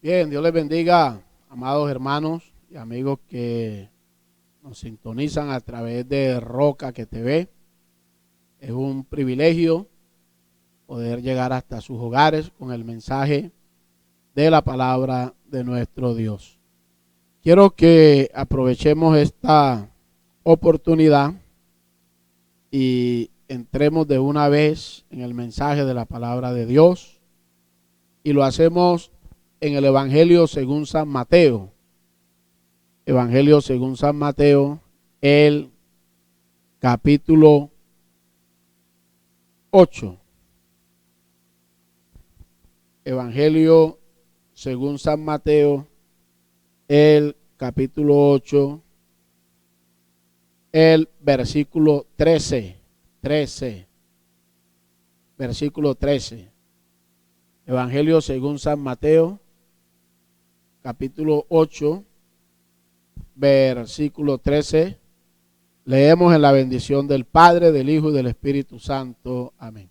Bien, Dios les bendiga, amados hermanos y amigos que nos sintonizan a través de Roca que TV. Es un privilegio poder llegar hasta sus hogares con el mensaje de la palabra de nuestro Dios. Quiero que aprovechemos esta oportunidad y entremos de una vez en el mensaje de la palabra de Dios, y lo hacemos en el Evangelio según San Mateo. Evangelio según San Mateo, el capítulo 8. Evangelio según San Mateo, el capítulo 8, el versículo 13. Versículo 13. Evangelio según San Mateo, capítulo 8, versículo 13. Leemos en la bendición del Padre, del Hijo y del Espíritu Santo. Amén.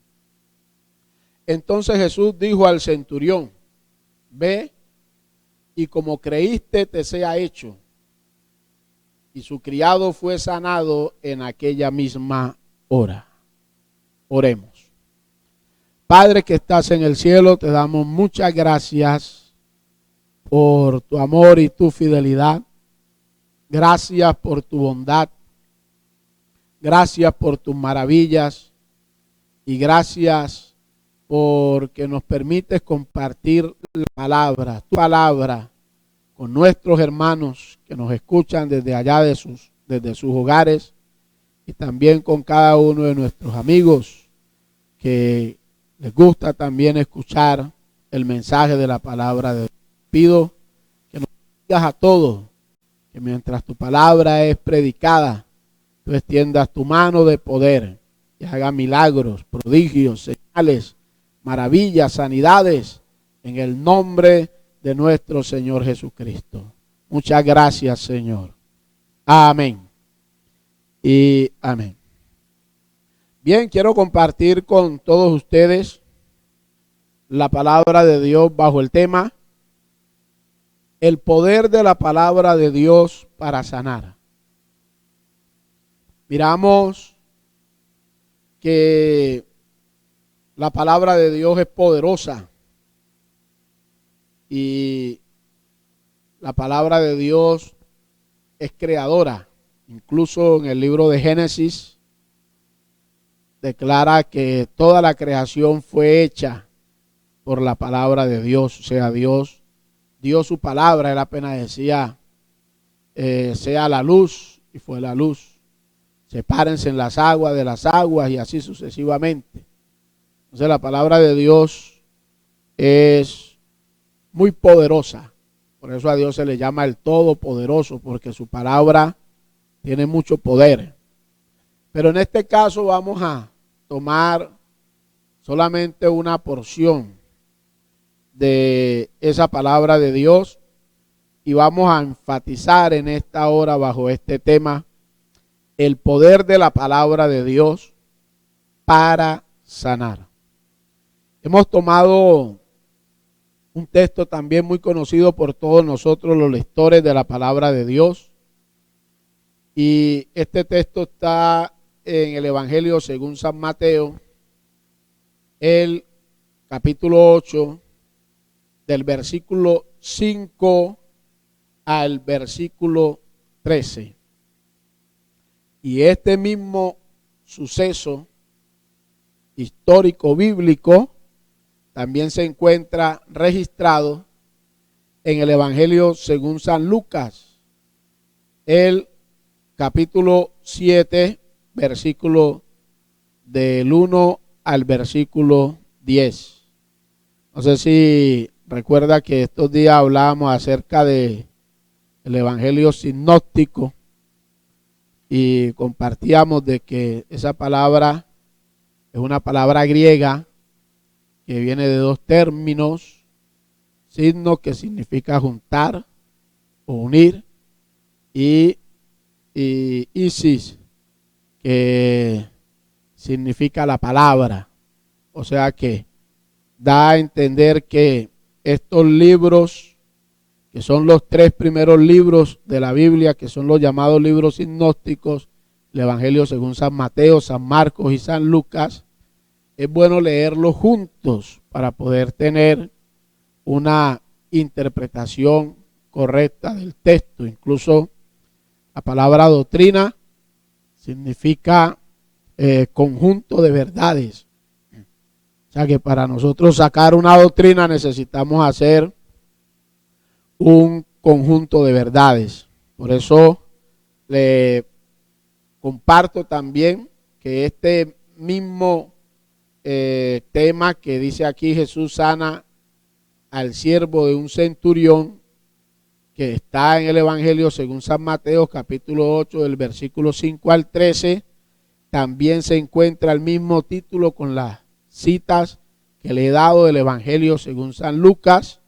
Entonces Jesús dijo al centurión: ve, y como creíste te sea hecho. Y su criado fue sanado en aquella misma hora. Oremos. Padre que estás en el cielo, te damos muchas gracias por tu amor y tu fidelidad. Gracias por tu bondad. Gracias por tus maravillas. Y gracias porque nos permites compartir la palabra, tu palabra, con nuestros hermanos que nos escuchan desde allá desde sus hogares, y también con cada uno de nuestros amigos que les gusta también escuchar el mensaje de la palabra de Dios. Pido que nos digas a todos que mientras tu palabra es predicada, tú extiendas tu mano de poder y haga milagros, prodigios, señales, maravillas, sanidades, en el nombre de nuestro Señor Jesucristo. Muchas gracias, Señor. Amén y amén. Bien, quiero compartir con todos ustedes la palabra de Dios bajo el tema: el poder de la palabra de Dios para sanar. Miramos que la palabra de Dios es poderosa, y la palabra de Dios es creadora. Incluso en el libro de Génesis declara que toda la creación fue hecha por la palabra de Dios. O sea, Dios dio su palabra. Él apenas decía sea la luz, y fue la luz. Sepárense en las aguas de las aguas, y así sucesivamente. Entonces la palabra de Dios es muy poderosa. Por eso a Dios se le llama el Todopoderoso, porque su palabra tiene mucho poder. Pero en este caso vamos a tomar solamente una porción de esa palabra de Dios, y vamos a enfatizar en esta hora bajo este tema el poder de la palabra de Dios para sanar. Hemos tomado un texto también muy conocido por todos nosotros los lectores de la palabra de Dios, y este texto está en el Evangelio según San Mateo, el capítulo 8, del versículo 5 al versículo 13. Y este mismo suceso histórico bíblico también se encuentra registrado en el Evangelio según San Lucas, el capítulo 7, versículo del 1 al versículo 10. No sé si recuerda que estos días hablábamos acerca de el Evangelio sinóptico, y compartíamos de que esa palabra es una palabra griega que viene de dos términos: signo, que significa juntar o unir, y isis, que significa la palabra. O sea que da a entender que estos libros que son los 3 primeros libros de la Biblia, que son los llamados libros sinópticos, el Evangelio según San Mateo, San Marcos y San Lucas, es bueno leerlos juntos para poder tener una interpretación correcta del texto. Incluso la palabra doctrina significa conjunto de verdades. O sea que para nosotros sacar una doctrina necesitamos hacer un conjunto de verdades. Por eso le comparto también que este mismo tema que dice aquí, Jesús sana al siervo de un centurión, que está en el Evangelio según San Mateo, capítulo 8, del versículo 5 al 13, también se encuentra el mismo título con las citas que le he dado del Evangelio según San Lucas,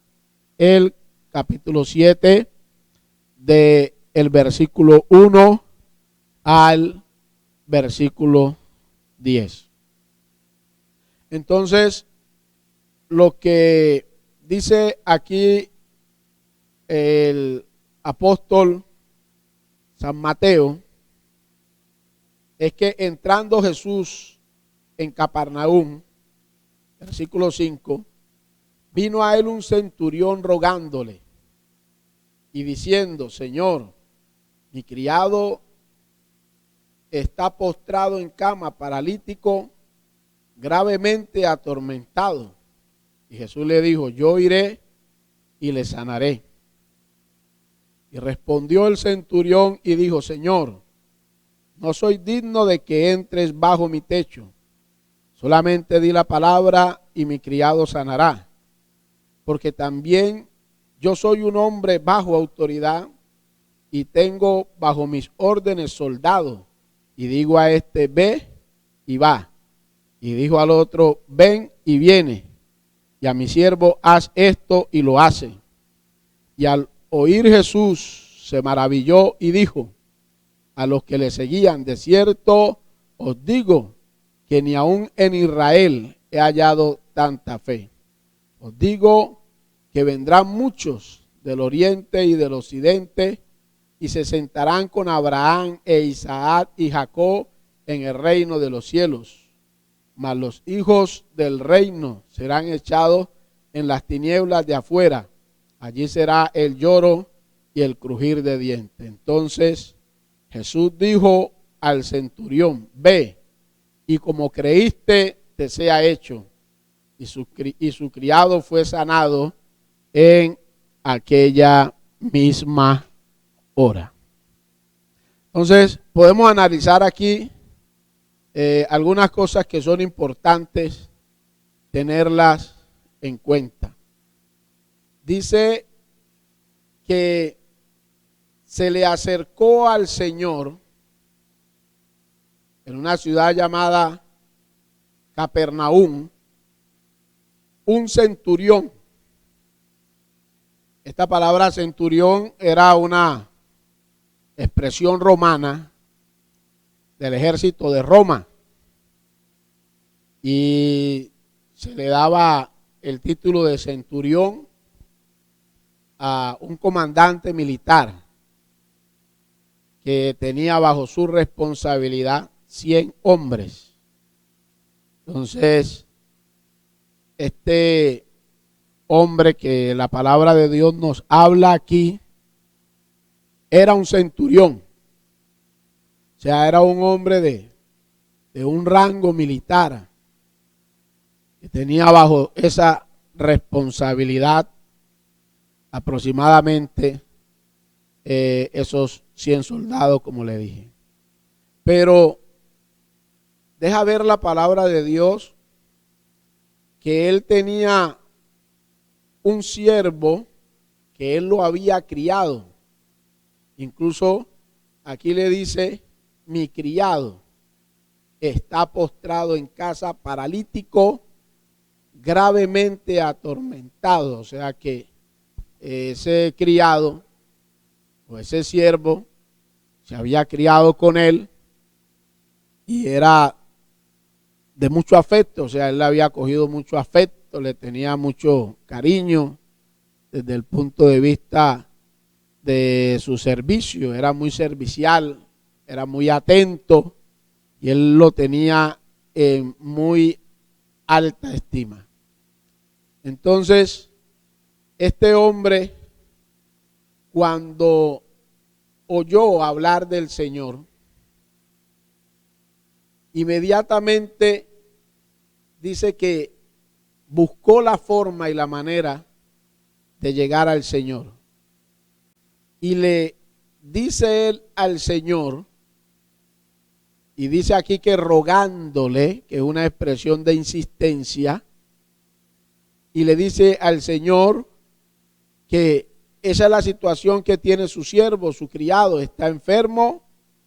el capítulo 7, del versículo 1 al versículo 10. Entonces, lo que dice aquí el apóstol San Mateo es que entrando Jesús en Capernaum, versículo 5, vino a él un centurión rogándole y diciendo: Señor, mi criado está postrado en cama, paralítico, gravemente atormentado. Y Jesús le dijo: yo iré y le sanaré. Y respondió el centurión y dijo: Señor, no soy digno de que entres bajo mi techo. Solamente di la palabra y mi criado sanará. Porque también yo soy un hombre bajo autoridad y tengo bajo mis órdenes soldados. Y digo a este: ve y va. Y dijo al otro: ven y viene. Y a mi siervo: haz esto, y lo hace. Y al oír Jesús se maravilló y dijo a los que le seguían: de cierto os digo que ni aun en Israel he hallado tanta fe. Os digo que vendrán muchos del oriente y del occidente y se sentarán con Abraham e Isaac y Jacob en el reino de los cielos. Mas los hijos del reino serán echados en las tinieblas de afuera. Allí será el lloro y el crujir de dientes. Entonces Jesús dijo al centurión: ve, y como creíste, te sea hecho. Y su criado fue sanado en aquella misma hora. Entonces podemos analizar aquí algunas cosas que son importantes tenerlas en cuenta. Dice que se le acercó al Señor en una ciudad llamada Capernaum un centurión. Esta palabra centurión era una expresión romana del ejército de Roma y se le daba el título de centurión a un comandante militar que tenía bajo su responsabilidad 100 hombres. Entonces, este hombre que la palabra de Dios nos habla aquí era un centurión. O sea, era un hombre de un rango militar que tenía bajo esa responsabilidad aproximadamente esos 100 soldados, como le dije. Pero deja ver la palabra de Dios que él tenía un siervo que él lo había criado. Incluso aquí le dice: mi criado está postrado en casa, paralítico, gravemente atormentado. O sea que ese criado o ese siervo se había criado con él y era de mucho afecto. O sea, él le había cogido mucho afecto, le tenía mucho cariño desde el punto de vista de su servicio. Era muy servicial, era muy atento y él lo tenía en muy alta estima. Entonces, este hombre, cuando oyó hablar del Señor, inmediatamente dice que buscó la forma y la manera de llegar al Señor. Y le dice él al Señor, y dice aquí que rogándole, que es una expresión de insistencia, y le dice al Señor que esa es la situación que tiene su siervo, su criado, está enfermo,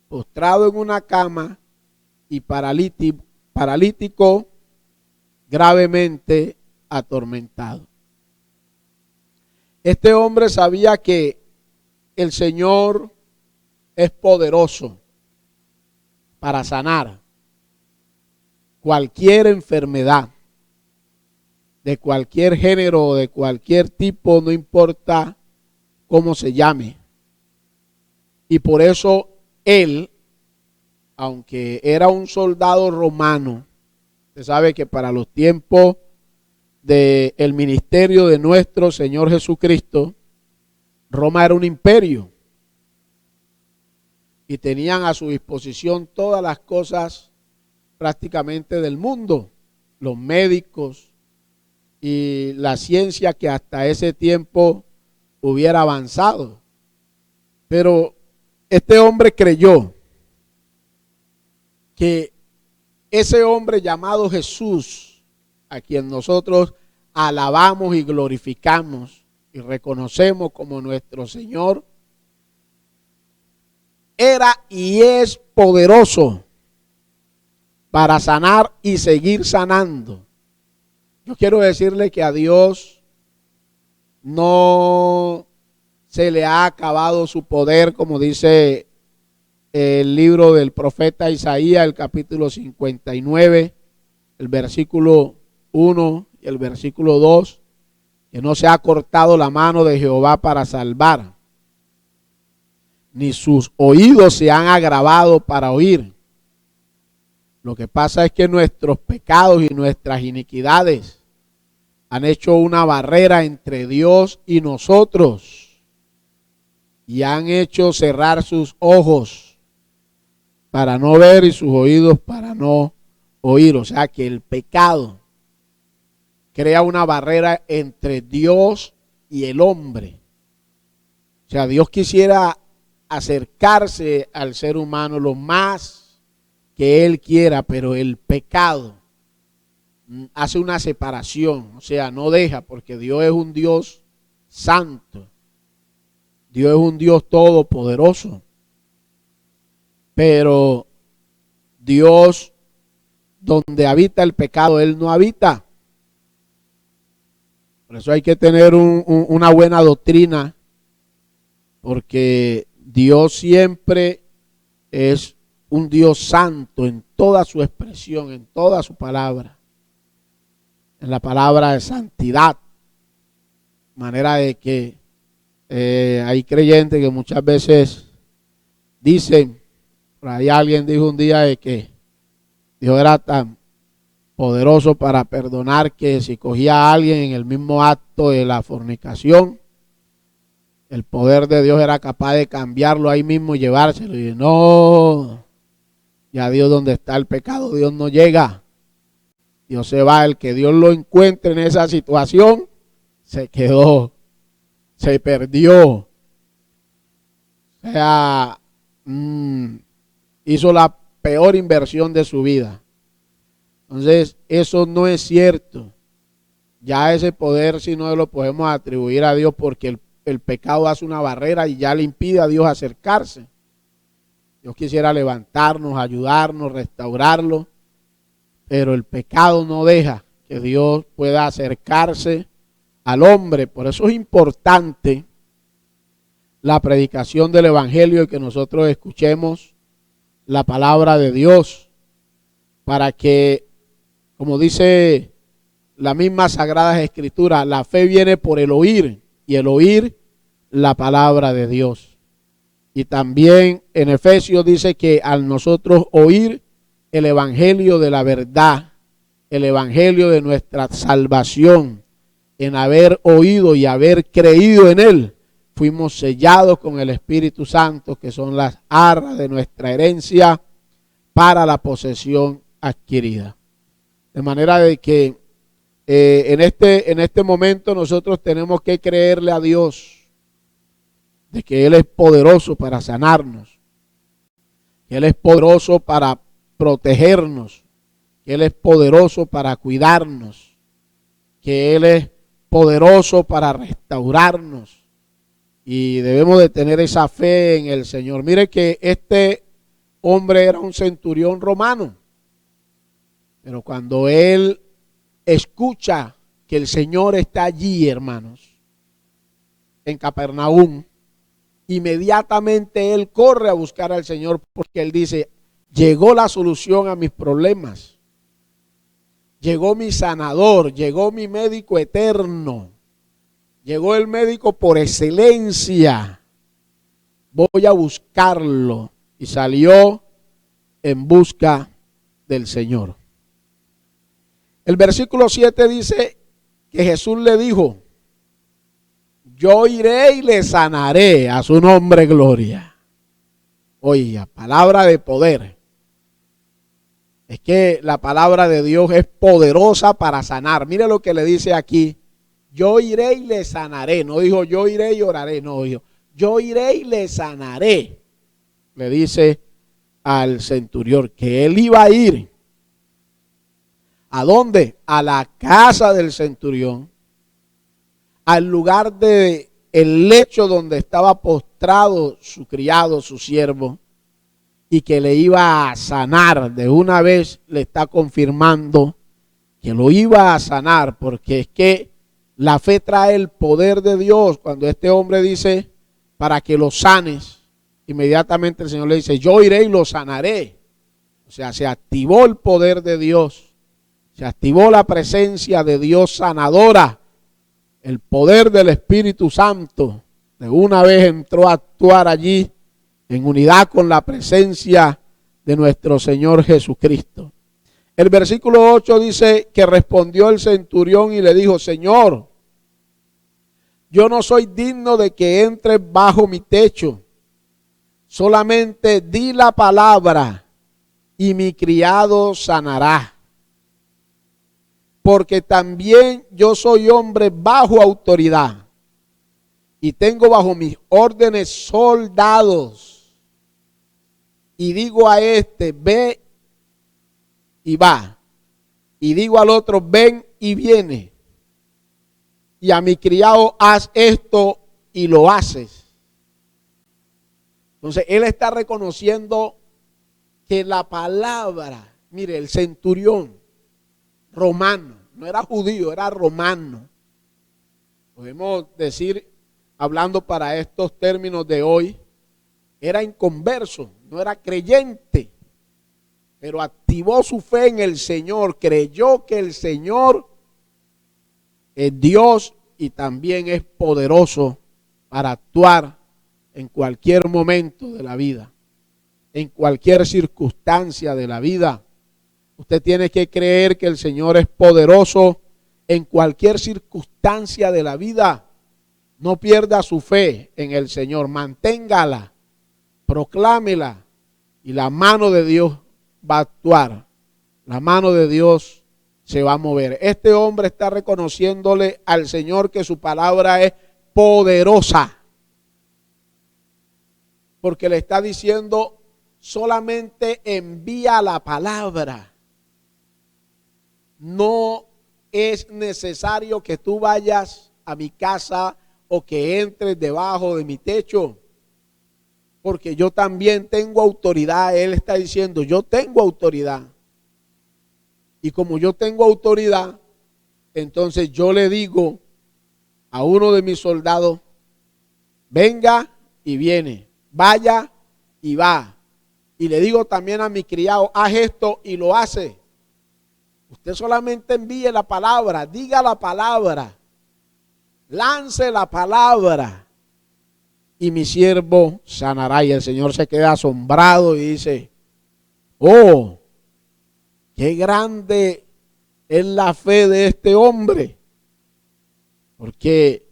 postrado en una cama y paralítico, gravemente atormentado. Este hombre sabía que el Señor es poderoso para sanar cualquier enfermedad, de cualquier género, de cualquier tipo, no importa cómo se llame. Y por eso él, aunque era un soldado romano, se sabe que para los tiempos del ministerio de nuestro Señor Jesucristo, Roma era un imperio y tenían a su disposición todas las cosas prácticamente del mundo, los médicos y la ciencia que hasta ese tiempo hubiera avanzado. Pero este hombre creyó que ese hombre llamado Jesús, a quien nosotros alabamos y glorificamos y reconocemos como nuestro Señor, era y es poderoso para sanar y seguir sanando. Yo quiero decirle que a Dios no se le ha acabado su poder, como dice el libro del profeta Isaías, el capítulo 59, el versículo 1 y el versículo 2, que no se ha cortado la mano de Jehová para salvar, ni sus oídos se han agravado para oír. Lo que pasa es que nuestros pecados y nuestras iniquidades han hecho una barrera entre Dios y nosotros y han hecho cerrar sus ojos para no ver y sus oídos para no oír. O sea que el pecado crea una barrera entre Dios y el hombre. O sea, Dios quisiera acercarse al ser humano lo más que Él quiera, pero el pecado hace una separación, o sea, no deja, porque Dios es un Dios santo, Dios es un Dios todopoderoso, pero Dios, donde habita el pecado, Él no habita. Por eso hay que tener una buena doctrina, porque Dios siempre es un Dios santo en toda su expresión, en toda su palabra, en la palabra de santidad. De manera de que hay creyentes que muchas veces dicen, por ahí alguien dijo un día de que Dios era tan poderoso para perdonar que si cogía a alguien en el mismo acto de la fornicación, el poder de Dios era capaz de cambiarlo ahí mismo y llevárselo. Y no, ya Dios, donde está el pecado, Dios no llega. Dios se va. El que Dios lo encuentre en esa situación, se quedó, se perdió. O sea, hizo la peor inversión de su vida. Entonces, eso no es cierto. Ya ese poder si no lo podemos atribuir a Dios, porque el pecado hace una barrera y ya le impide a Dios acercarse. Dios quisiera levantarnos, ayudarnos, restaurarlo, pero el pecado no deja que Dios pueda acercarse al hombre. Por eso es importante la predicación del evangelio y que nosotros escuchemos la palabra de Dios, para que, como dice la misma Sagradas Escrituras, la fe viene por el oír y el oír la palabra de Dios. Y también en Efesios dice que al nosotros oír el evangelio de la verdad, el evangelio de nuestra salvación, en haber oído y haber creído en él, fuimos sellados con el Espíritu Santo, que son las arras de nuestra herencia para la posesión adquirida. De manera de que en este momento nosotros tenemos que creerle a Dios de que Él es poderoso para sanarnos, que Él es poderoso para protegernos, que Él es poderoso para cuidarnos, que Él es poderoso para restaurarnos, y debemos de tener esa fe en el Señor. Mire que este hombre era un centurión romano, pero cuando él escucha que el Señor está allí, hermanos, en Capernaum, inmediatamente él corre a buscar al Señor, porque él dice: llegó la solución a mis problemas, llegó mi sanador, llegó mi médico eterno, llegó el médico por excelencia, voy a buscarlo. Y salió en busca del Señor. El versículo 7 dice que Jesús le dijo: yo iré y le sanaré, a su nombre gloria. Oiga, palabra de poder. Es que la palabra de Dios es poderosa para sanar. Mire lo que le dice aquí: yo iré y le sanaré. No dijo yo iré y oraré, no dijo yo iré y le sanaré. Le dice al centurión que él iba a ir. ¿A dónde? A la casa del centurión, al lugar de el lecho donde estaba postrado su criado, su siervo, y que le iba a sanar. De una vez le está confirmando que lo iba a sanar, porque es que la fe trae el poder de Dios. Cuando este hombre dice para que lo sanes, inmediatamente el Señor le dice: yo iré y lo sanaré. O sea, se activó el poder de Dios, se activó la presencia de Dios sanadora, el poder del Espíritu Santo. De una vez entró a actuar allí en unidad con la presencia de nuestro Señor Jesucristo. El versículo 8 dice que respondió el centurión y le dijo: Señor, yo no soy digno de que entres bajo mi techo. Solamente di la palabra y mi criado sanará. Porque también yo soy hombre bajo autoridad y tengo bajo mis órdenes soldados. Y digo a este: ve y va. Y digo al otro: ven y viene. Y a mi criado: haz esto, y lo haces. Entonces él está reconociendo que la palabra, mire, el centurión romano, no era judío, era romano. Podemos decir, hablando para estos términos de hoy, era inconverso, no era creyente, pero activó su fe en el Señor, creyó que el Señor es Dios y también es poderoso para actuar en cualquier momento de la vida, en cualquier circunstancia de la vida. Usted tiene que creer que el Señor es poderoso en cualquier circunstancia de la vida. No pierda su fe en el Señor, manténgala, proclámela, y la mano de Dios va a actuar. La mano de Dios se va a mover. Este hombre está reconociéndole al Señor que su palabra es poderosa, porque le está diciendo: solamente envía la palabra. No es necesario que tú vayas a mi casa o que entres debajo de mi techo, porque yo también tengo autoridad. Él está diciendo: yo tengo autoridad. Y como yo tengo autoridad, entonces yo le digo a uno de mis soldados: venga y viene, vaya y va. Y le digo también a mi criado: haz esto, y lo hace. Usted solamente envíe la palabra, diga la palabra, lance la palabra y mi siervo sanará. Y el Señor se queda asombrado y dice, oh, qué grande es la fe de este hombre. Porque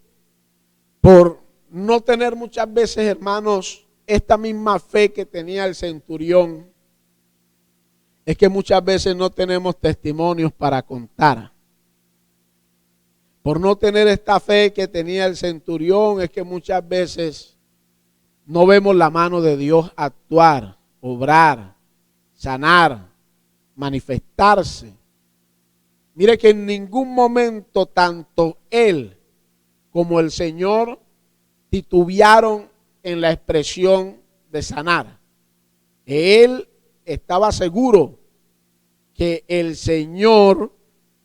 por no tener muchas veces, hermanos, esta misma fe que tenía el centurión, es que muchas veces no tenemos testimonios para contar. Por no tener esta fe que tenía el centurión, es que muchas veces no vemos la mano de Dios actuar, obrar, sanar, manifestarse. Mire que en ningún momento tanto él como el Señor titubearon en la expresión de sanar. Él estaba seguro que el Señor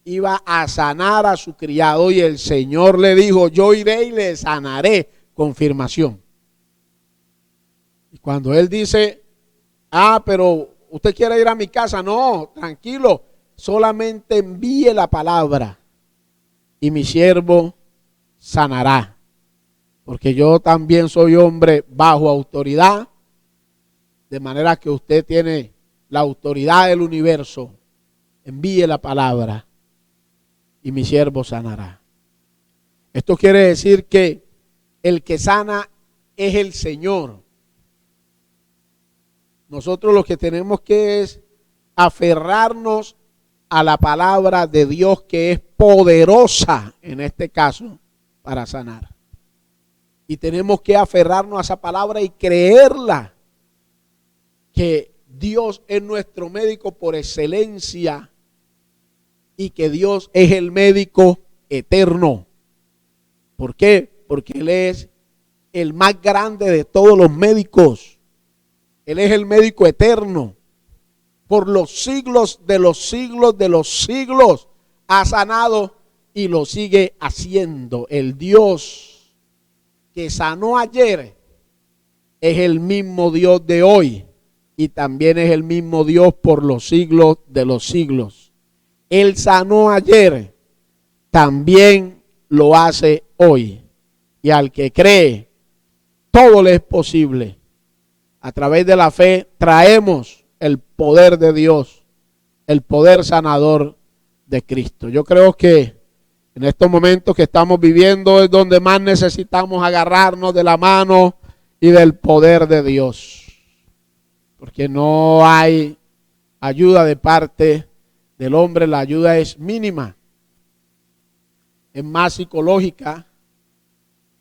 iba a sanar a su criado y el Señor le dijo, yo iré y le sanaré. Confirmación. Y cuando él dice, pero usted quiere ir a mi casa, no, tranquilo, solamente envíe la palabra y mi siervo sanará. Porque yo también soy hombre bajo autoridad, de manera que usted tiene la autoridad del universo. Envíe la palabra y mi siervo sanará. Esto quiere decir que el que sana es el Señor. Nosotros lo que tenemos que es aferrarnos a la palabra de Dios, que es poderosa en este caso para sanar. Y tenemos que aferrarnos a esa palabra y creerla, que Dios es nuestro médico por excelencia y que Dios es el médico eterno. ¿Por qué? Porque Él es el más grande de todos los médicos. Él es el médico eterno. Por los siglos de los siglos de los siglos ha sanado y lo sigue haciendo. El Dios que sanó ayer es el mismo Dios de hoy y también es el mismo Dios por los siglos de los siglos. Él sanó ayer, también lo hace hoy. Y al que cree, todo le es posible. A través de la fe traemos el poder de Dios, el poder sanador de Cristo. Yo creo que en estos momentos que estamos viviendo es donde más necesitamos agarrarnos de la mano y del poder de Dios. Porque no hay ayuda de parte del hombre, la ayuda es mínima. Es más psicológica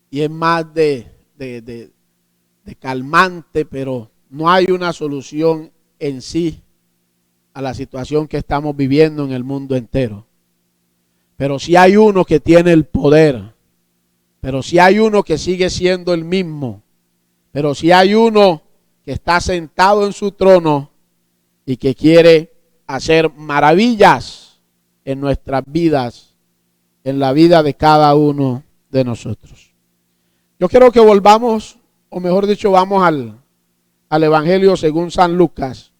y es más de calmante, pero no hay una solución en sí a la situación que estamos viviendo en el mundo entero. Pero si hay uno que tiene el poder, pero si hay uno que sigue siendo el mismo, pero si hay uno que está sentado en su trono y que quiere hacer maravillas en nuestras vidas, en la vida de cada uno de nosotros. Yo quiero que volvamos, o mejor dicho, vamos al Evangelio según San Lucas,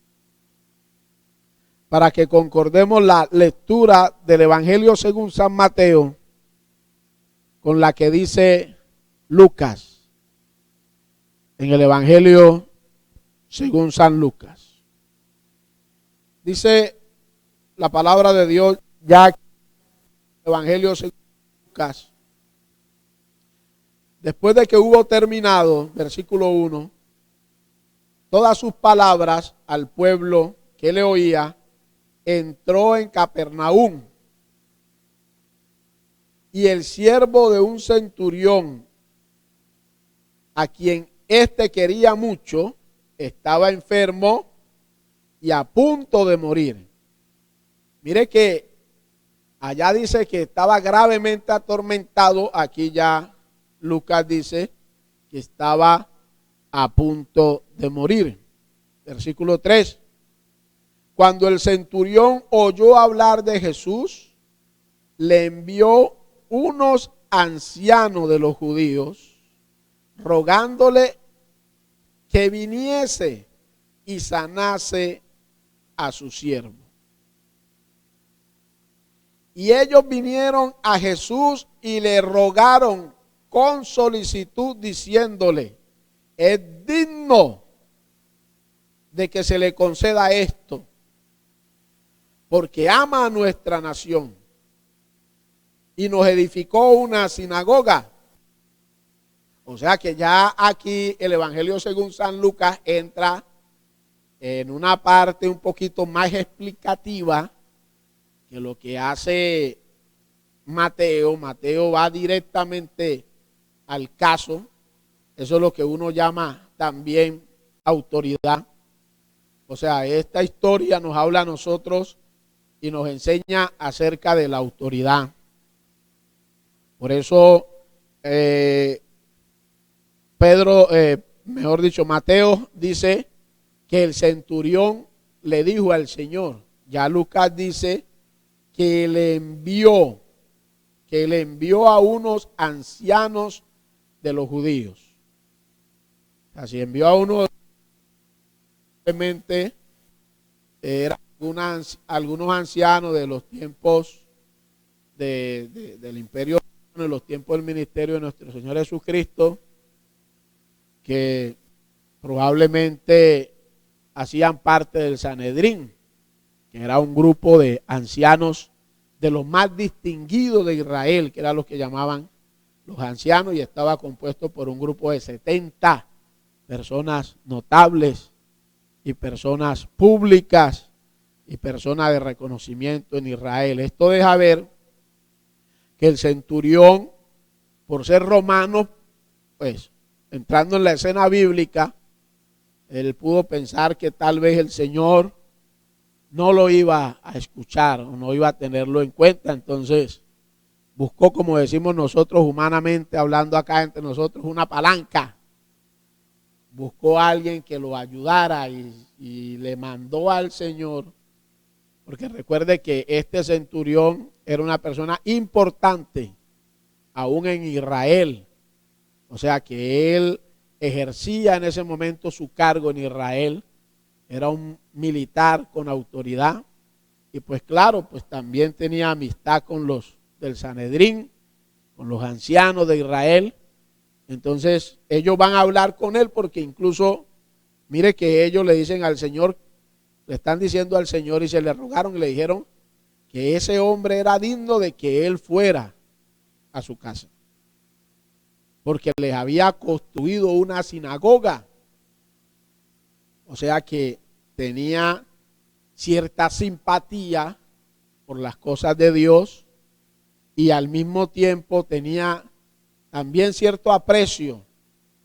para que concordemos la lectura del Evangelio según San Mateo con la que dice Lucas, en el Evangelio según San Lucas. Dice la palabra de Dios ya en el Evangelio según Lucas. Después de que hubo terminado, versículo 1, todas sus palabras al pueblo que le oía, entró en Capernaum. Y el siervo de un centurión, a quien éste quería mucho, estaba enfermo y a punto de morir. Mire que allá dice que estaba gravemente atormentado, aquí ya Lucas dice que estaba a punto de morir. Versículo 3. Cuando el centurión oyó hablar de Jesús, le envió unos ancianos de los judíos, rogándole que viniese y sanase a su siervo. Y ellos vinieron a Jesús y le rogaron con solicitud diciéndole: es digno de que se le conceda esto, porque ama a nuestra nación y nos edificó una sinagoga. O sea que ya aquí el Evangelio según San Lucas entra en una parte un poquito más explicativa que lo que hace Mateo. Mateo va directamente al caso. Eso es lo que uno llama también autoridad. O sea, esta historia nos habla a nosotros y nos enseña acerca de la autoridad. Por eso Mateo dice que el centurión le dijo al Señor. Ya Lucas dice que le envió a unos ancianos de los judíos. Así envió a unos, simplemente eran algunos ancianos de los tiempos del imperio, de los tiempos del ministerio de nuestro Señor Jesucristo, que probablemente hacían parte del Sanedrín, que era un grupo de ancianos de los más distinguidos de Israel, que eran los que llamaban los ancianos, y estaba compuesto por un grupo de 70 personas notables y personas públicas y personas de reconocimiento en Israel. Esto deja ver que el centurión, por ser romano, pues entrando en la escena bíblica, él pudo pensar que tal vez el Señor no lo iba a escuchar o no iba a tenerlo en cuenta. Entonces buscó, como decimos nosotros humanamente, hablando acá entre nosotros, una palanca. Buscó a alguien que lo ayudara y le mandó al Señor, porque recuerde que este centurión era una persona importante aún en Israel. O sea que él ejercía en ese momento su cargo en Israel. Era un militar con autoridad. Y pues claro, pues también tenía amistad con los del Sanedrín, con los ancianos de Israel. Entonces ellos van a hablar con él, porque incluso, mire que ellos le dicen al Señor, le están diciendo al Señor, y se le rogaron y le dijeron que ese hombre era digno de que él fuera a su casa, porque les había construido una sinagoga. O sea que tenía cierta simpatía por las cosas de Dios y al mismo tiempo tenía también cierto aprecio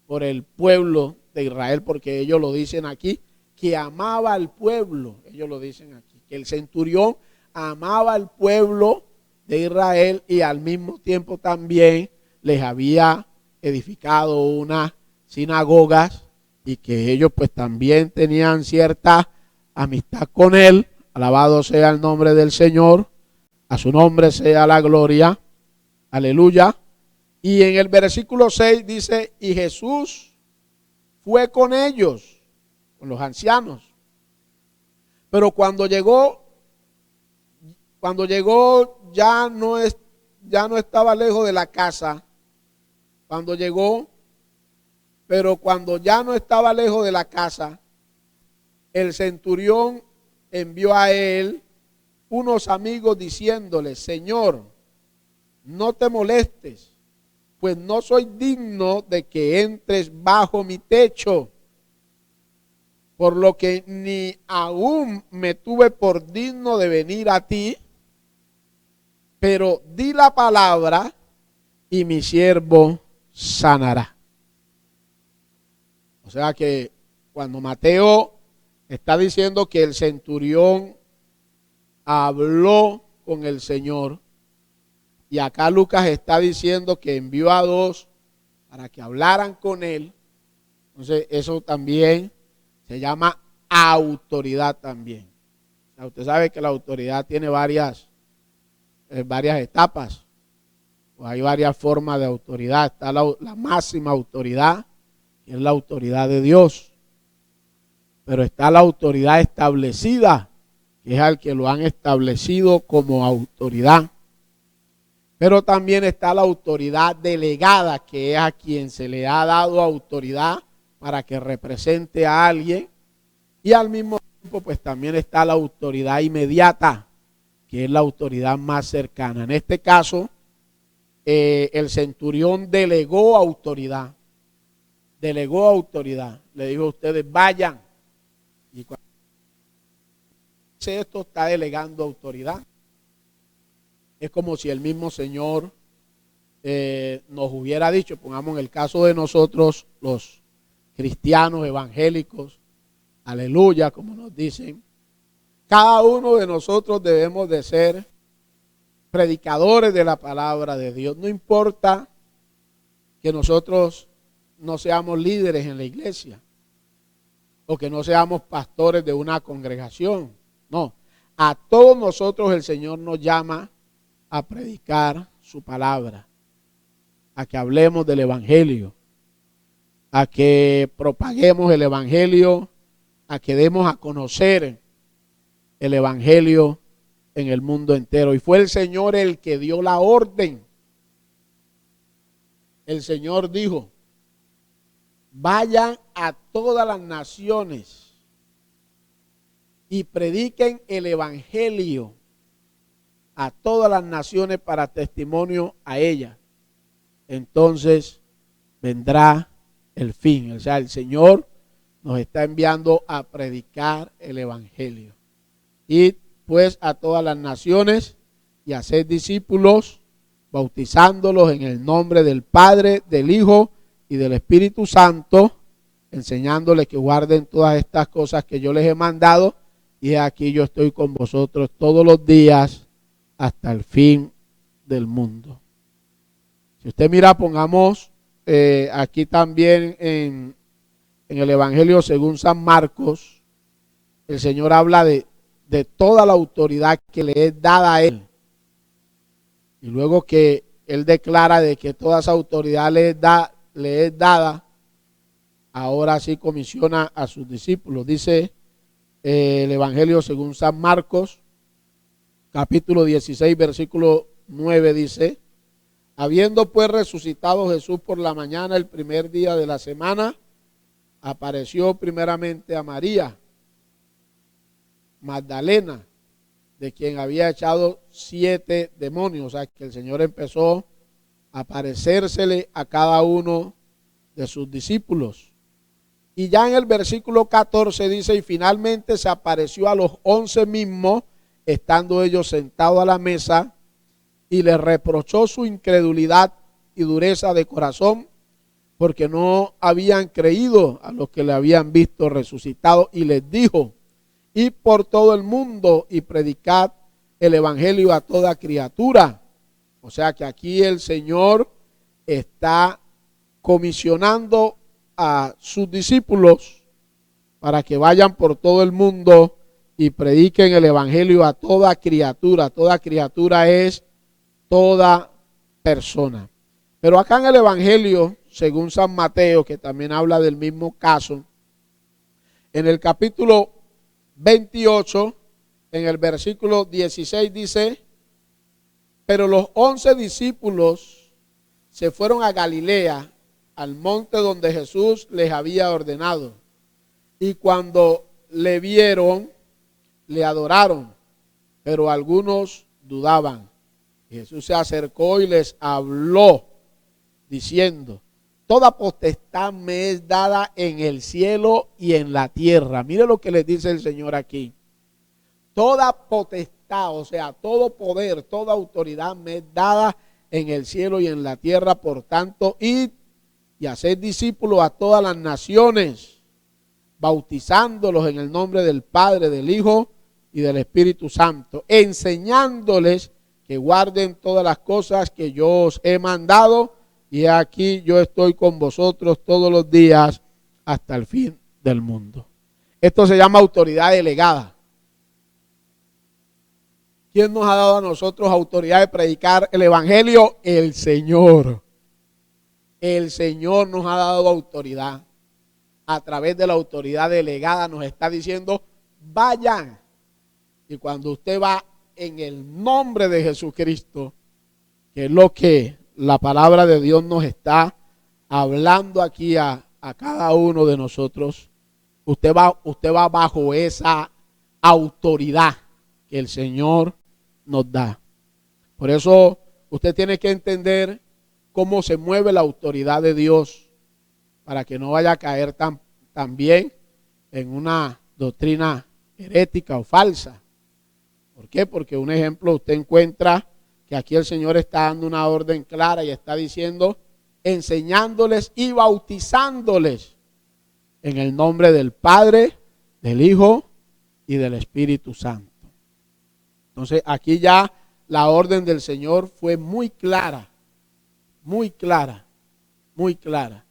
por el pueblo de Israel, porque ellos lo dicen aquí, que amaba al pueblo. Ellos lo dicen aquí, que el centurión amaba al pueblo de Israel y al mismo tiempo también les había edificado unas sinagogas, y que ellos pues también tenían cierta amistad con él. Alabado sea el nombre del Señor, a su nombre sea la gloria, aleluya. Y en el versículo 6 dice: y Jesús fue con ellos, con los ancianos, pero cuando llegó ya no estaba lejos de la casa. Cuando ya no estaba lejos de la casa, el centurión envió a él unos amigos diciéndole: Señor, no te molestes, pues no soy digno de que entres bajo mi techo, por lo que ni aún me tuve por digno de venir a ti, pero di la palabra y mi siervo sanará. O sea que cuando Mateo está diciendo que el centurión habló con el Señor, y acá Lucas está diciendo que envió a dos para que hablaran con él, entonces eso también se llama autoridad también. O sea, usted sabe que la autoridad tiene varias etapas, o hay varias formas de autoridad. Está la máxima autoridad, que es la autoridad de Dios, pero está la autoridad establecida, que es al que lo han establecido como autoridad. Pero también está la autoridad delegada, que es a quien se le ha dado autoridad para que represente a alguien. Y al mismo tiempo, pues también está la autoridad inmediata, que es la autoridad más cercana. En este caso, el centurión delegó autoridad. Delegó autoridad. Le dijo a ustedes, vayan. Y cuando dice esto, está delegando autoridad. Es como si el mismo Señor nos hubiera dicho, pongamos en el caso de nosotros, los cristianos evangélicos, aleluya, como nos dicen, cada uno de nosotros debemos de ser predicadores de la palabra de Dios. No importa que nosotros no seamos líderes en la iglesia o que no seamos pastores de una congregación. No, a todos nosotros el Señor nos llama a predicar su palabra, a que hablemos del evangelio, a que propaguemos el evangelio, a que demos a conocer el evangelio en el mundo entero. Y fue el Señor el que dio la orden. El Señor dijo, vayan a todas las naciones y prediquen el evangelio a todas las naciones para testimonio a ellas. Entonces vendrá el fin. O sea, el Señor nos está enviando a predicar el evangelio. Y pues a todas las naciones y a ser discípulos, bautizándolos en el nombre del Padre, del Hijo y del Espíritu Santo, enseñándoles que guarden todas estas cosas que yo les he mandado. Y aquí yo estoy con vosotros todos los días hasta el fin del mundo. Si usted mira, pongamos aquí también en el Evangelio según San Marcos, el Señor habla de toda la autoridad que le es dada a Él. Y luego que Él declara de que toda esa autoridad le es dada, ahora sí comisiona a sus discípulos. Dice el Evangelio según San Marcos, capítulo 16, versículo 9, dice, habiendo pues resucitado Jesús por la mañana el primer día de la semana, apareció primeramente a María Magdalena, de quien había echado 7 demonios. O sea que el Señor empezó a aparecérsele a cada uno de sus discípulos. Y ya en el versículo 14 dice, y finalmente se apareció a los 11 mismos, estando ellos sentados a la mesa, y les reprochó su incredulidad y dureza de corazón, porque no habían creído a los que le habían visto resucitado, y les dijo, id por todo el mundo y predicad el evangelio a toda criatura. O sea que aquí el Señor está comisionando a sus discípulos para que vayan por todo el mundo y prediquen el evangelio a toda criatura. Toda criatura es toda persona. Pero acá en el evangelio, según San Mateo, que también habla del mismo caso, en el capítulo 28, en el versículo 16 dice, pero los 11 discípulos se fueron a Galilea, al monte donde Jesús les había ordenado. Y cuando le vieron, le adoraron, pero algunos dudaban. Jesús se acercó y les habló, diciendo, toda potestad me es dada en el cielo y en la tierra. Mire lo que les dice el Señor aquí. Toda potestad, o sea, todo poder, toda autoridad me es dada en el cielo y en la tierra. Por tanto, id y haced discípulos a todas las naciones, bautizándolos en el nombre del Padre, del Hijo y del Espíritu Santo, enseñándoles que guarden todas las cosas que yo os he mandado. Y aquí yo estoy con vosotros todos los días hasta el fin del mundo. Esto se llama autoridad delegada. ¿Quién nos ha dado a nosotros autoridad de predicar el evangelio? El Señor. El Señor nos ha dado autoridad. A través de la autoridad delegada nos está diciendo, vayan. Y cuando usted va en el nombre de Jesucristo, que es lo que la palabra de Dios nos está hablando aquí a cada uno de nosotros. Usted va bajo esa autoridad que el Señor nos da. Por eso usted tiene que entender cómo se mueve la autoridad de Dios para que no vaya a caer también en una doctrina herética o falsa. ¿Por qué? Porque un ejemplo, usted encuentra que aquí el Señor está dando una orden clara y está diciendo, enseñándoles y bautizándoles en el nombre del Padre, del Hijo y del Espíritu Santo. Entonces aquí ya la orden del Señor fue muy clara, muy clara, muy clara.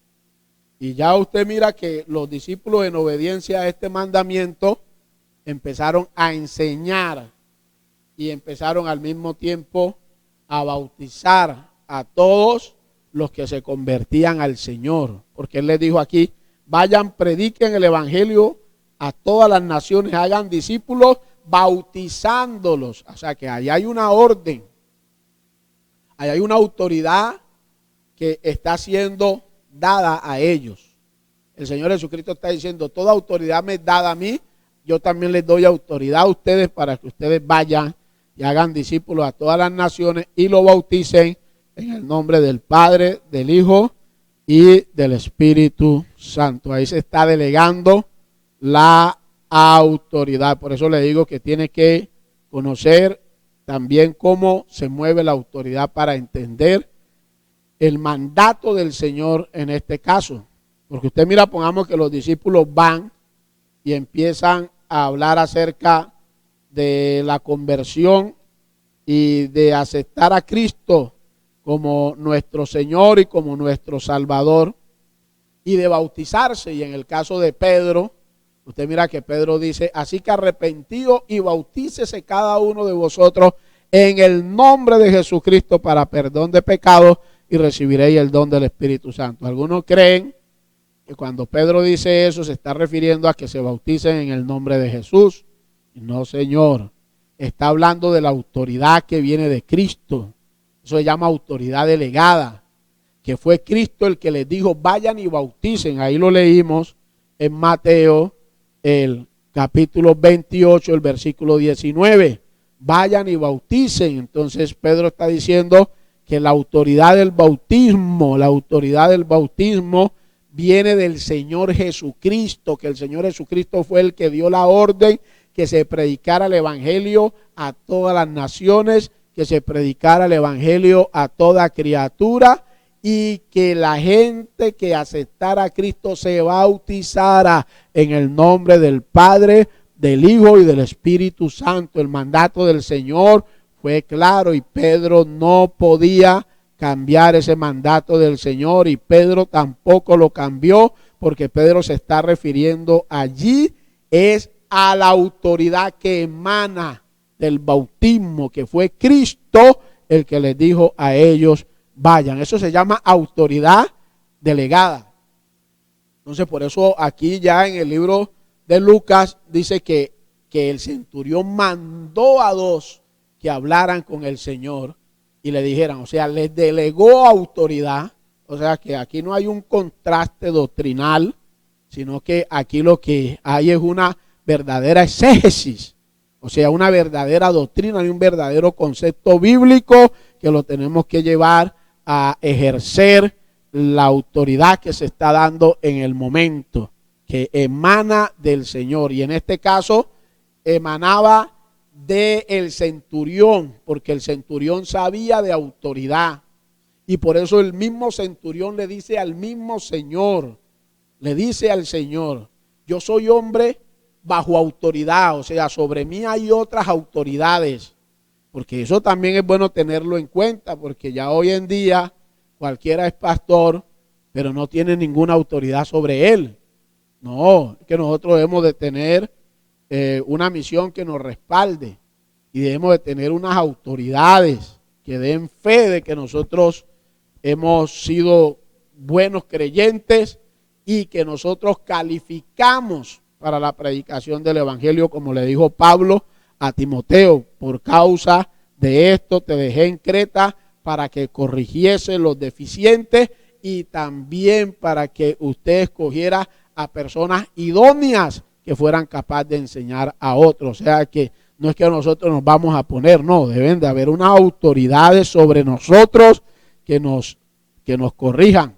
Y ya usted mira que los discípulos, en obediencia a este mandamiento, empezaron a enseñar y empezaron al mismo tiempo a bautizar a todos los que se convertían al Señor. Porque Él les dijo aquí, vayan, prediquen el evangelio a todas las naciones, hagan discípulos, bautizándolos. O sea que ahí hay una orden, ahí hay una autoridad que está siendo dada a ellos. El Señor Jesucristo está diciendo, toda autoridad me es dada a mí, yo también les doy autoridad a ustedes para que ustedes vayan y hagan discípulos a todas las naciones y lo bauticen en el nombre del Padre, del Hijo y del Espíritu Santo. Ahí se está delegando la autoridad. Por eso le digo que tiene que conocer también cómo se mueve la autoridad para entender el mandato del Señor en este caso. Porque usted mira, pongamos que los discípulos van y empiezan a hablar acerca de la conversión y de aceptar a Cristo como nuestro Señor y como nuestro Salvador y de bautizarse. Y en el caso de Pedro, usted mira que Pedro dice, así que arrepentido y bautícese cada uno de vosotros en el nombre de Jesucristo para perdón de pecados y recibiréis el don del Espíritu Santo. Algunos creen que cuando Pedro dice eso se está refiriendo a que se bauticen en el nombre de Jesús. No, señor, está hablando de la autoridad que viene de Cristo. Eso se llama autoridad delegada, que fue Cristo el que les dijo, vayan y bauticen. Ahí lo leímos en Mateo, el capítulo 28, el versículo 19. Vayan y bauticen. Entonces Pedro está diciendo que la autoridad del bautismo viene del Señor Jesucristo, que el Señor Jesucristo fue el que dio la orden que se predicara el evangelio a todas las naciones, que se predicara el evangelio a toda criatura y que la gente que aceptara a Cristo se bautizara en el nombre del Padre, del Hijo y del Espíritu Santo. El mandato del Señor fue claro y Pedro no podía cambiar ese mandato del Señor y Pedro tampoco lo cambió, porque Pedro se está refiriendo allí es a la autoridad que emana del bautismo, que fue Cristo el que les dijo a ellos vayan. Eso se llama autoridad delegada. Entonces por eso aquí ya en el libro de Lucas dice que el centurión mandó a dos que hablaran con el Señor y le dijeran, o sea, les delegó autoridad. O sea que aquí no hay un contraste doctrinal, sino que aquí lo que hay es una verdadera exégesis, o sea, una verdadera doctrina y un verdadero concepto bíblico que lo tenemos que llevar a ejercer la autoridad que se está dando en el momento, que emana del Señor. Y en este caso emanaba del centurión, porque el centurión sabía de autoridad. Y por eso el mismo centurión le dice al mismo Señor, le dice al Señor, yo soy hombre bajo autoridad, o sea, sobre mí hay otras autoridades, porque eso también es bueno tenerlo en cuenta, porque ya hoy en día cualquiera es pastor, pero no tiene ninguna autoridad sobre él. No, es que nosotros debemos de tener una misión que nos respalde y debemos de tener unas autoridades que den fe de que nosotros hemos sido buenos creyentes y que nosotros calificamos para la predicación del evangelio, como le dijo Pablo a Timoteo, por causa de esto te dejé en Creta para que corrigiese los deficientes y también para que usted escogiera a personas idóneas que fueran capaces de enseñar a otros. O sea que no es que nosotros nos vamos a poner, no, deben de haber unas autoridades sobre nosotros que nos corrijan,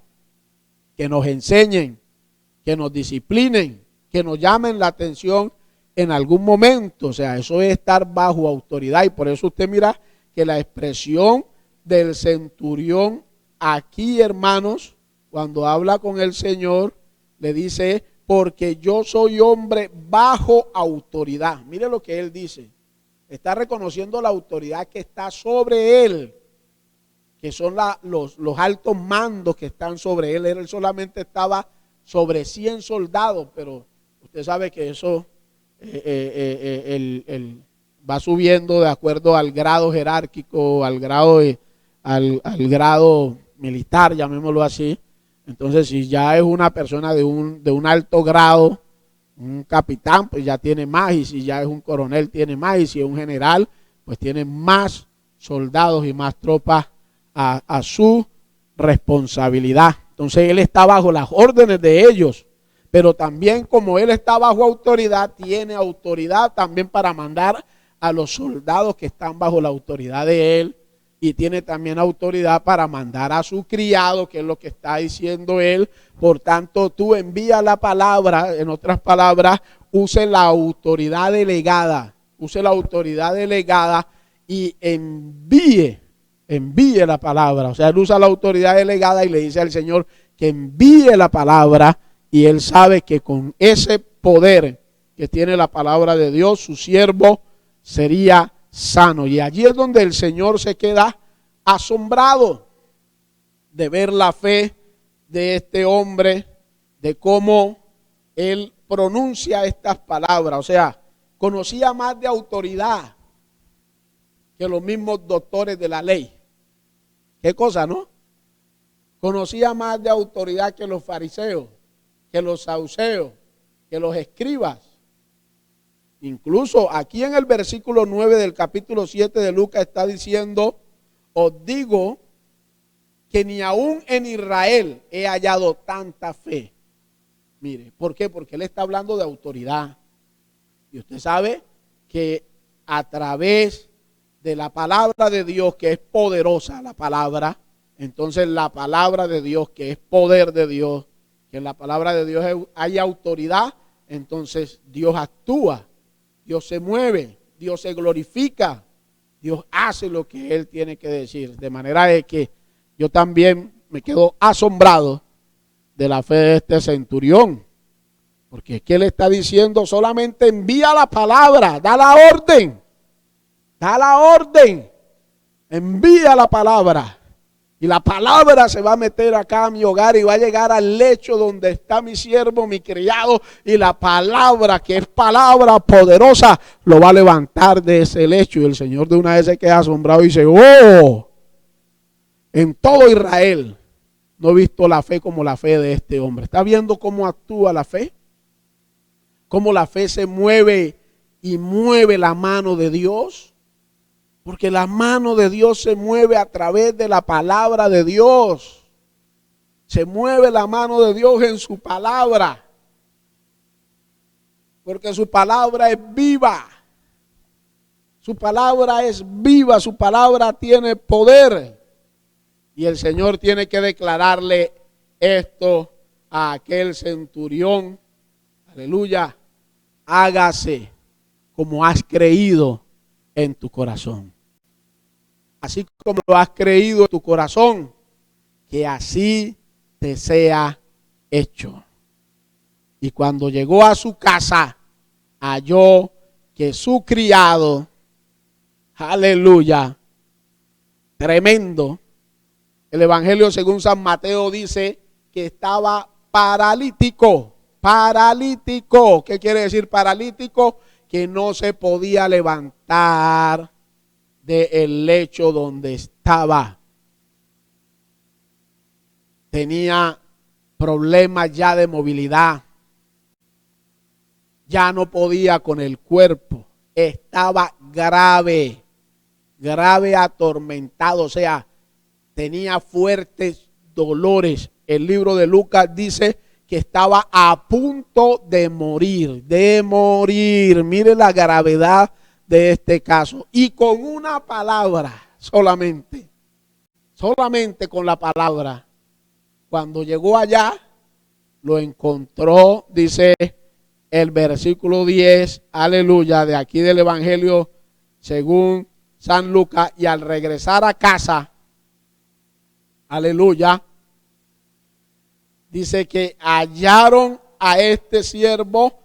que nos enseñen, que nos disciplinen, que nos llamen la atención en algún momento. O sea, eso es estar bajo autoridad, y por eso usted mira que la expresión del centurión aquí, hermanos, cuando habla con el Señor, le dice: porque yo soy hombre bajo autoridad. Mire lo que él dice. Está reconociendo la autoridad que está sobre él, que son los altos mandos que están sobre él. Él solamente estaba sobre 100 soldados, pero usted sabe que eso va subiendo de acuerdo al grado jerárquico, al grado militar, llamémoslo así. Entonces, si ya es una persona de un alto grado, un capitán, pues ya tiene más, y si ya es un coronel, tiene más, y si es un general, pues tiene más soldados y más tropas a su responsabilidad. Entonces, él está bajo las órdenes de ellos, pero también, como él está bajo autoridad, tiene autoridad también para mandar a los soldados que están bajo la autoridad de él, y tiene también autoridad para mandar a su criado, que es lo que está diciendo él. Por tanto, tú envía la palabra, en otras palabras, use la autoridad delegada, y envíe la palabra. O sea, él usa la autoridad delegada y le dice al Señor que envíe la palabra, y él sabe que con ese poder que tiene la palabra de Dios, su siervo sería sano. Y allí es donde el Señor se queda asombrado de ver la fe de este hombre, de cómo él pronuncia estas palabras. O sea, conocía más de autoridad que los mismos doctores de la ley. ¿Qué cosa, no? Conocía más de autoridad que los fariseos, que los saduceos, que los escribas. Incluso aquí en el versículo 9 del capítulo 7 de Lucas está diciendo: os digo que ni aún en Israel he hallado tanta fe. Mire, ¿por qué? Porque él está hablando de autoridad. Y usted sabe que a través de la palabra de Dios, que es poderosa la palabra, entonces la palabra de Dios, que es poder de Dios, que en la palabra de Dios hay autoridad, entonces Dios actúa. Dios se mueve, Dios se glorifica, Dios hace lo que Él tiene que decir. De manera de que yo también me quedo asombrado de la fe de este centurión, porque es que él está diciendo: solamente envía la palabra, da la orden, envía la palabra. Y la palabra se va a meter acá a mi hogar y va a llegar al lecho donde está mi siervo, mi criado, y la palabra, que es palabra poderosa, lo va a levantar de ese lecho. Y el Señor de una vez se queda asombrado y dice: ¡oh! En todo Israel no he visto la fe como la fe de este hombre. ¿Está viendo cómo actúa la fe? Cómo la fe se mueve y mueve la mano de Dios. Porque la mano de Dios se mueve a través de la palabra de Dios. Se mueve la mano de Dios en su palabra. Porque su palabra es viva. Su palabra es viva, su palabra tiene poder. Y el Señor tiene que declararle esto a aquel centurión: aleluya, hágase como has creído en tu corazón. Así como lo has creído en tu corazón, que así te sea hecho. Y cuando llegó a su casa, halló que su criado, aleluya, tremendo. El Evangelio según San Mateo dice que estaba paralítico. Paralítico. ¿Qué quiere decir paralítico? Que no se podía levantar del lecho donde estaba. Tenía problemas ya de movilidad. Ya no podía con el cuerpo. Estaba grave atormentado. O sea, tenía fuertes dolores. El libro de Lucas dice que estaba a punto de morir, Mire la gravedad de este caso. Y con una palabra solamente con la palabra, cuando llegó allá, lo encontró, dice el versículo 10, aleluya, de aquí del Evangelio según San Lucas, y al regresar a casa, aleluya, dice que hallaron a este siervo,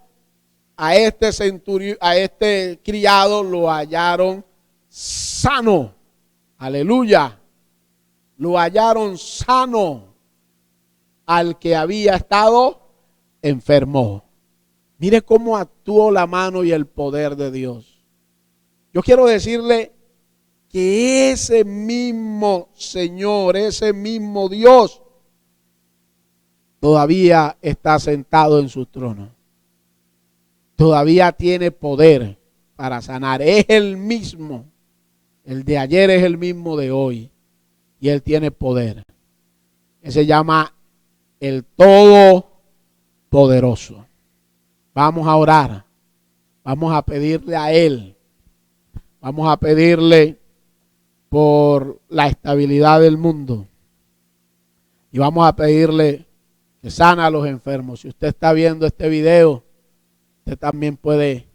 a este centurión, a este criado, lo hallaron sano, aleluya, lo hallaron sano al que había estado enfermo. Mire cómo actuó la mano y el poder de Dios. Yo quiero decirle que ese mismo Señor, ese mismo Dios, todavía está sentado en su trono. Todavía tiene poder para sanar. Es el mismo. El de ayer es el mismo de hoy. Y Él tiene poder. Él se llama el Todopoderoso. Vamos a orar. Vamos a pedirle a Él. Vamos a pedirle por la estabilidad del mundo. Y vamos a pedirle que sana a los enfermos. Si usted está viendo este video, usted también puede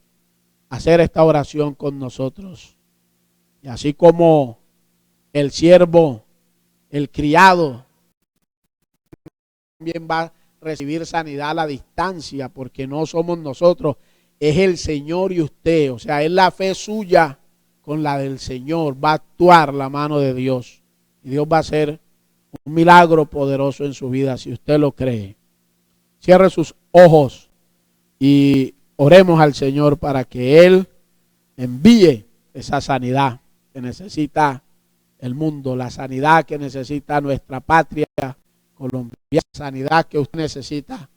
hacer esta oración con nosotros. Y así como el siervo, el criado, también va a recibir sanidad a la distancia, porque no somos nosotros, es el Señor y usted. O sea, es la fe suya con la del Señor. Va a actuar la mano de Dios. Y Dios va a hacer un milagro poderoso en su vida, si usted lo cree. Cierre sus ojos y oremos al Señor para que Él envíe esa sanidad que necesita el mundo, la sanidad que necesita nuestra patria Colombia, la sanidad que usted necesita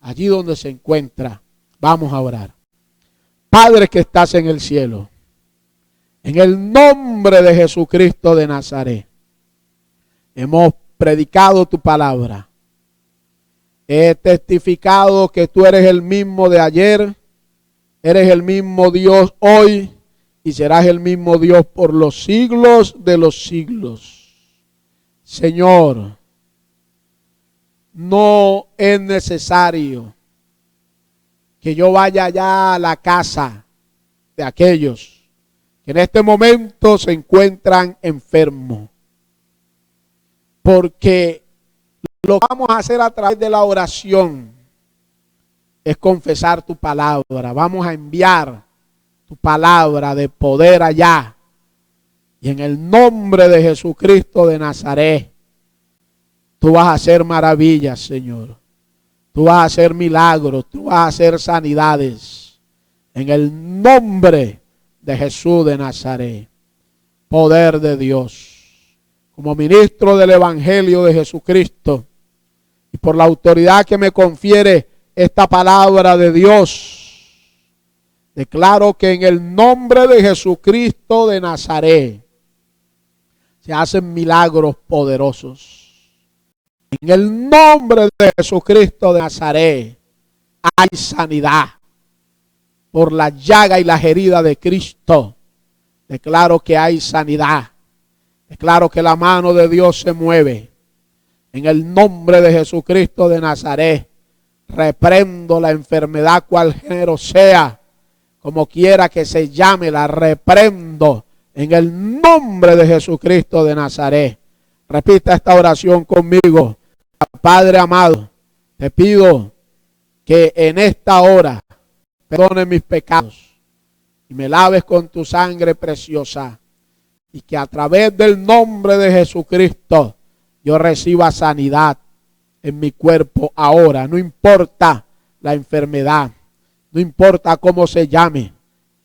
allí donde se encuentra. Vamos a orar. Padre que estás en el cielo, en el nombre de Jesucristo de Nazaret, hemos predicado tu palabra. He testificado que tú eres el mismo de ayer, eres el mismo Dios hoy y serás el mismo Dios por los siglos de los siglos. Señor, no es necesario que yo vaya allá a la casa de aquellos que en este momento se encuentran enfermos, porque lo que vamos a hacer a través de la oración es confesar tu palabra. Vamos a enviar tu palabra de poder allá. Y en el nombre de Jesucristo de Nazaret, tú vas a hacer maravillas, Señor. Tú vas a hacer milagros, tú vas a hacer sanidades. En el nombre de Jesús de Nazaret, poder de Dios. Como ministro del Evangelio de Jesucristo y por la autoridad que me confiere esta palabra de Dios, declaro que en el nombre de Jesucristo de Nazaret se hacen milagros poderosos. En el nombre de Jesucristo de Nazaret hay sanidad. Por la llaga y las heridas de Cristo, declaro que hay sanidad. Declaro que la mano de Dios se mueve. En el nombre de Jesucristo de Nazaret, reprendo la enfermedad cual género sea, como quiera que se llame, la reprendo en el nombre de Jesucristo de Nazaret. Repita esta oración conmigo. Padre amado, te pido que en esta hora perdone mis pecados y me laves con tu sangre preciosa, y que a través del nombre de Jesucristo yo reciba sanidad en mi cuerpo ahora. No importa la enfermedad, no importa cómo se llame,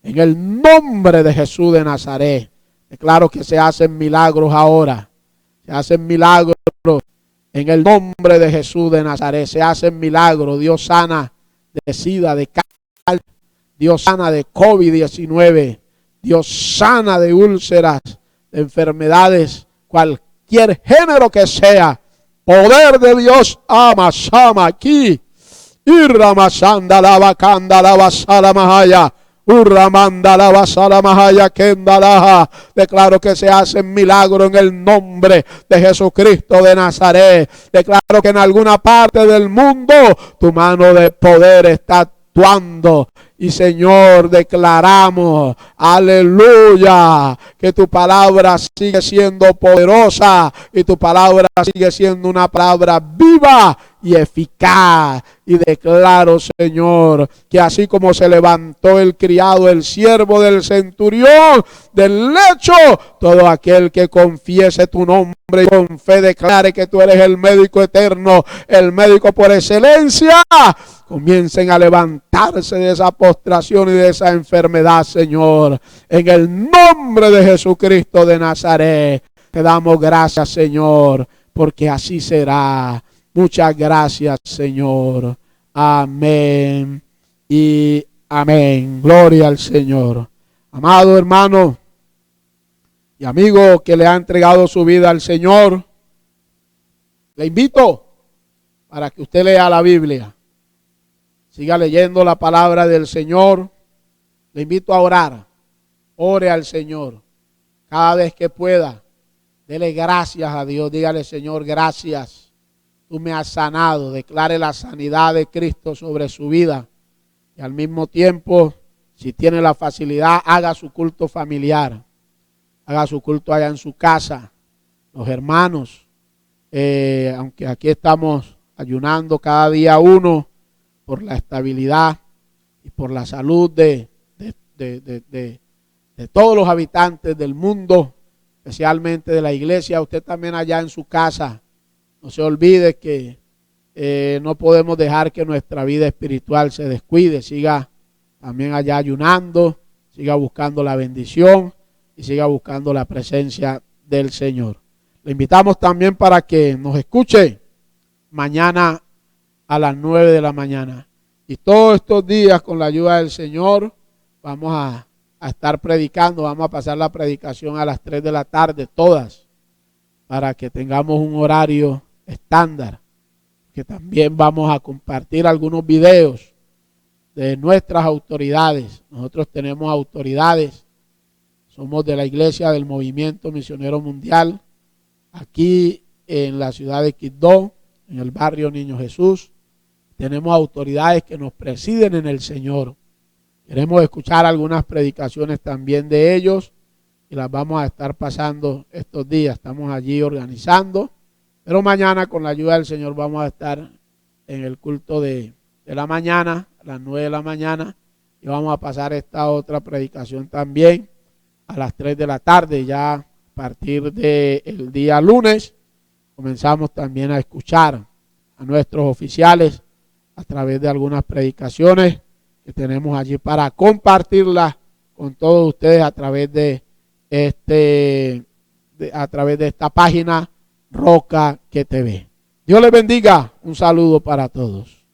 en el nombre de Jesús de Nazaret declaro que se hacen milagros ahora. Se hacen milagros en el nombre de Jesús de Nazaret. Se hacen milagros. Dios sana de SIDA, de cáncer. Dios sana de COVID-19. Dios sana de úlceras, de enfermedades, cual cualquier género que sea. Poder de Dios, ama, shama, aquí. Irramasanda la bacanda la basala mahaya. Urramanda la basala mahaya kendalaja. Declaro que se hacen milagros en el nombre de Jesucristo de Nazaret. Declaro que en alguna parte del mundo tu mano de poder está actuando. Y Señor, declaramos, aleluya, que tu palabra sigue siendo poderosa y tu palabra sigue siendo una palabra viva y eficaz. Y declaro, Señor, que así como se levantó el criado, el siervo del centurión del lecho, todo aquel que confiese tu nombre y con fe declare que tú eres el médico eterno, el médico por excelencia, comiencen a levantarse de esa postración y de esa enfermedad, Señor. En el nombre de Jesucristo de Nazaret, te damos gracias, Señor, porque así será. Muchas gracias, Señor. Amén y amén. Gloria al Señor. Amado hermano y amigo que le ha entregado su vida al Señor, le invito para que usted lea la Biblia. Siga leyendo la palabra del Señor. Le invito a orar. Ore al Señor. Cada vez que pueda, dele gracias a Dios. Dígale, Señor, gracias. Tú me has sanado. Declare la sanidad de Cristo sobre su vida. Y al mismo tiempo, si tiene la facilidad, haga su culto familiar. Haga su culto allá en su casa. Los hermanos, aunque aquí estamos ayunando cada día uno, por la estabilidad y por la salud de todos los habitantes del mundo, especialmente de la iglesia. Usted también allá en su casa, no se olvide que no podemos dejar que nuestra vida espiritual se descuide. Siga también allá ayunando, siga buscando la bendición y siga buscando la presencia del Señor. Le invitamos también para que nos escuche mañana a las 9 de la mañana. Y todos estos días, con la ayuda del Señor, vamos a estar predicando. Vamos a pasar la predicación a las 3 de la tarde, todas, para que tengamos un horario estándar. Que también vamos a compartir algunos videos de nuestras autoridades. Nosotros tenemos autoridades. Somos de la iglesia del Movimiento Misionero Mundial, aquí en la ciudad de Quibdó, en el barrio Niño Jesús. Tenemos autoridades que nos presiden en el Señor. Queremos escuchar algunas predicaciones también de ellos y las vamos a estar pasando estos días. Estamos allí organizando, pero mañana con la ayuda del Señor vamos a estar en el culto de la mañana, a las 9 de la mañana, y vamos a pasar esta otra predicación también a las 3 de la tarde. Ya a partir del día lunes comenzamos también a escuchar a nuestros oficiales a través de algunas predicaciones que tenemos allí para compartirlas con todos ustedes a través de esta página Roca que TV. Dios les bendiga. Un saludo para todos.